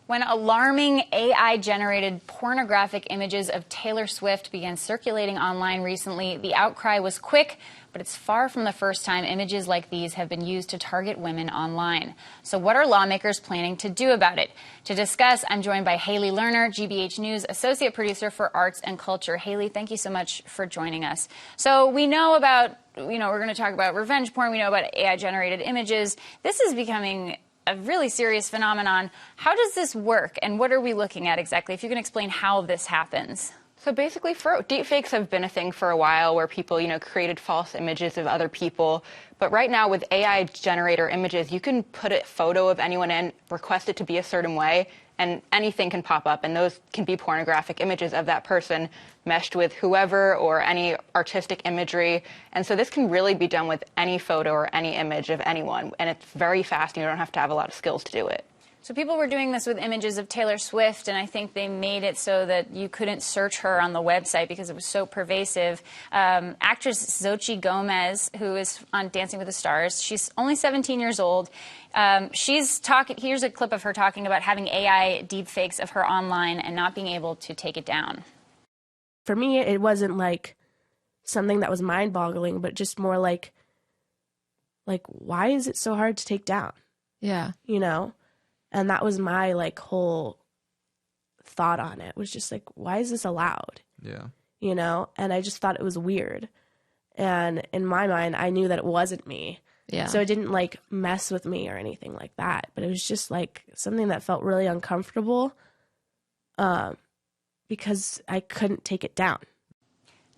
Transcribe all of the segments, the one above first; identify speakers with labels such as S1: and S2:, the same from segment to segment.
S1: When alarming AI-generated pornographic images of Taylor Swift began circulating online recently, the outcry was quick, but it's far from the first time images like these have been used to target women online. So what are lawmakers planning to do about it? To discuss, I'm joined by Haley Lerner, GBH News Associate Producer for Arts and Culture. Haley, thank you so much for joining us. So we know about, we're going to talk about revenge porn. We know about AI-generated images. This is becoming a really serious phenomenon. How does this work, and what are we looking at exactly? If you can explain how this happens.
S2: So basically, deepfakes have been a thing for a while where people, created false images of other people. But right now with AI generator images, you can put a photo of anyone in, request it to be a certain way, and anything can pop up. And those can be pornographic images of that person meshed with whoever or any artistic imagery. And so this can really be done with any photo or any image of anyone. And it's very fast, and you don't have to have a lot of skills to do it.
S1: So people were doing this with images of Taylor Swift, and I think they made it so that you couldn't search her on the website because it was so pervasive. Actress Xochitl Gomez, who is on Dancing with the Stars, she's only 17 years old. She's talking. Here's a clip of her talking about having AI deepfakes of her online and not being able to take it down.
S3: For me, it wasn't like something that was mind-boggling, but just more like why is it so hard to take down?
S4: Yeah.
S3: And that was my whole thought on it, was just why is this allowed?
S5: Yeah.
S3: And I just thought it was weird. And in my mind, I knew that it wasn't me.
S4: Yeah.
S3: So it didn't mess with me or anything like that. But it was just something that felt really uncomfortable because I couldn't take it down.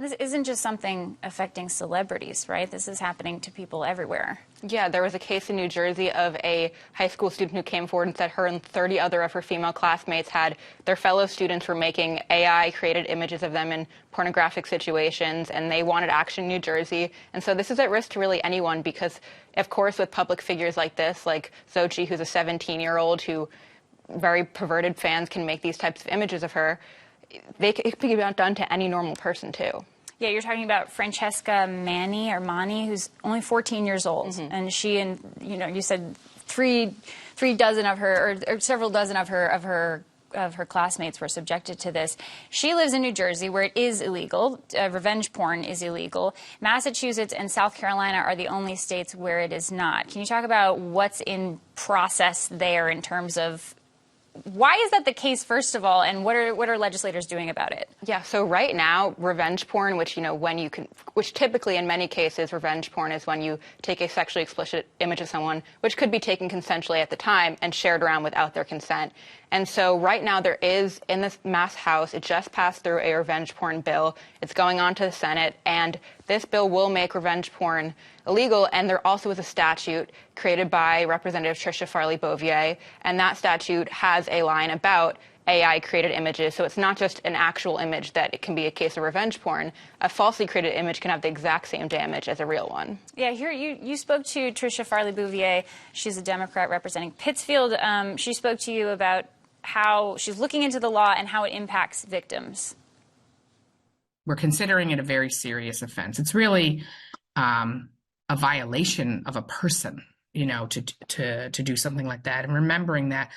S1: This isn't just something affecting celebrities, right? This is happening to people everywhere.
S2: Yeah, there was a case in New Jersey of a high school student who came forward and said her and 30 other of her female classmates had their fellow students were making AI-created images of them in pornographic situations, and they wanted action in New Jersey. And so this is at risk to really anyone because, of course, with public figures like this, like Xochitl, who's a 17-year-old who very perverted fans can make these types of images of her, it could be done to any normal person, too.
S1: Yeah, you're talking about Francesca Mani, who's only 14 years old. Mm-hmm. And she and, you said three dozen of her, or several dozen of her classmates were subjected to this. She lives in New Jersey, where it is illegal. Revenge porn is illegal. Massachusetts and South Carolina are the only states where it is not. Can you talk about what's in process there in terms of why is that the case, first of all, and what are legislators doing about it?
S2: Yeah, so right now, revenge porn, which typically in many cases, revenge porn is when you take a sexually explicit image of someone, which could be taken consensually at the time and shared around without their consent. And so right now there is, in this Mass House, it just passed through a revenge porn bill. It's going on to the Senate, and this bill will make revenge porn illegal. And there also is a statute created by Representative Tricia Farley-Bouvier, and that statute has a line about AI-created images. So it's not just an actual image that it can be a case of revenge porn. A falsely created image can have the exact same damage as a real one.
S1: Yeah, here you spoke to Tricia Farley-Bouvier. She's a Democrat representing Pittsfield. She spoke to you about how she's looking into the law and how it impacts victims.
S6: We're considering it a very serious offense. It's really a violation of a person, to do something like that. And remembering that,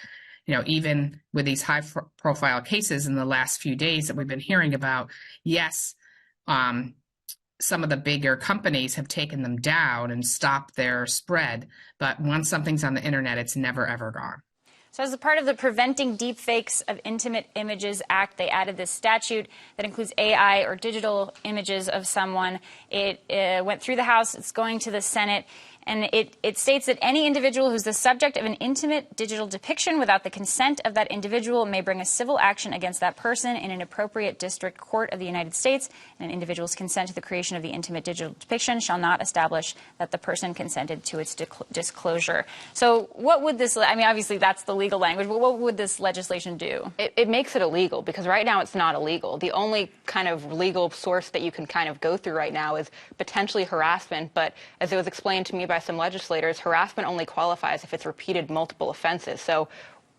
S6: even with these high-profile cases in the last few days that we've been hearing about, yes, some of the bigger companies have taken them down and stopped their spread. But once something's on the internet, it's never, ever gone.
S1: So as a part of the Preventing Deepfakes of Intimate Images Act, they added this statute that includes AI or digital images of someone. It went through the House. It's going to the Senate. And it states that any individual who's the subject of an intimate digital depiction without the consent of that individual may bring a civil action against that person in an appropriate district court of the United States. And an individual's consent to the creation of the intimate digital depiction shall not establish that the person consented to its disclosure. So what would this, obviously that's the legal language, but what would this legislation do?
S2: It makes it illegal because right now it's not illegal. The only kind of legal source that you can kind of go through right now is potentially harassment. But as it was explained to me by some legislators, harassment only qualifies if it's repeated multiple offenses. So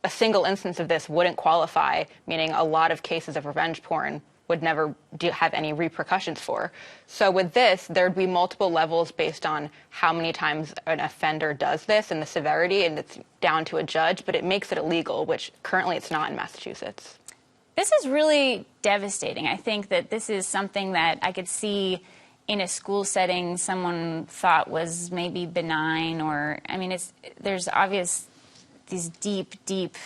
S2: a single instance of this wouldn't qualify, meaning a lot of cases of revenge porn would never have any repercussions for. So with this, there'd be multiple levels based on how many times an offender does this and the severity, and it's down to a judge, but it makes it illegal, which currently it's not in Massachusetts.
S1: This is really devastating. I think that this is something that I could see in a school setting someone thought was maybe benign, or, I mean, there's these deep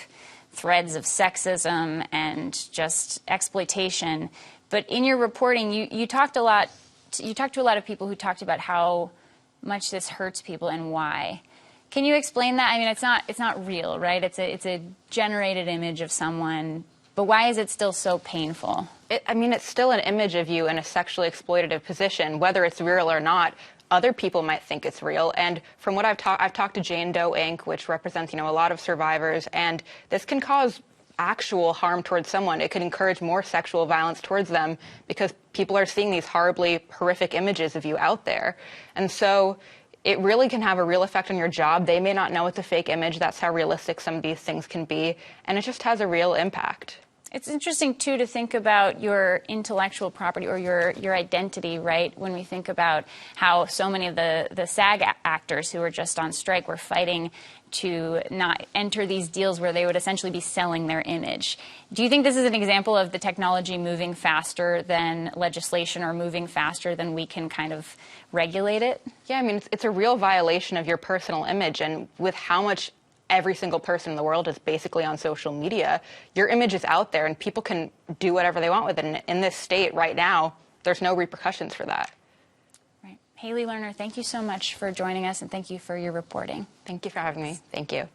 S1: threads of sexism and just exploitation. But in your reporting, you talked to a lot of people who talked about how much this hurts people and why. Can you explain that? I mean, it's not real, right? It's a generated image of someone, but why is it still so painful?
S2: It's still an image of you in a sexually exploitative position, whether it's real or not. Other people might think it's real. And from what I've talked to Jane Doe Inc., which represents, a lot of survivors, and this can cause actual harm towards someone. It could encourage more sexual violence towards them because people are seeing these horrific images of you out there. And so it really can have a real effect on your job. They may not know it's a fake image. That's how realistic some of these things can be. And it just has a real impact.
S1: It's interesting, too, to think about your intellectual property or your identity, right, when we think about how so many of the SAG actors who were just on strike were fighting to not enter these deals where they would essentially be selling their image. Do you think this is an example of the technology moving faster than legislation or moving faster than we can kind of regulate it?
S2: Yeah, it's a real violation of your personal image, and with how much every single person in the world is basically on social media, your image is out there and people can do whatever they want with it. And in this state right now, there's no repercussions for that.
S1: Right. Haley Lerner, thank you so much for joining us, and thank you for your reporting.
S2: Thank you for having me. Thank you.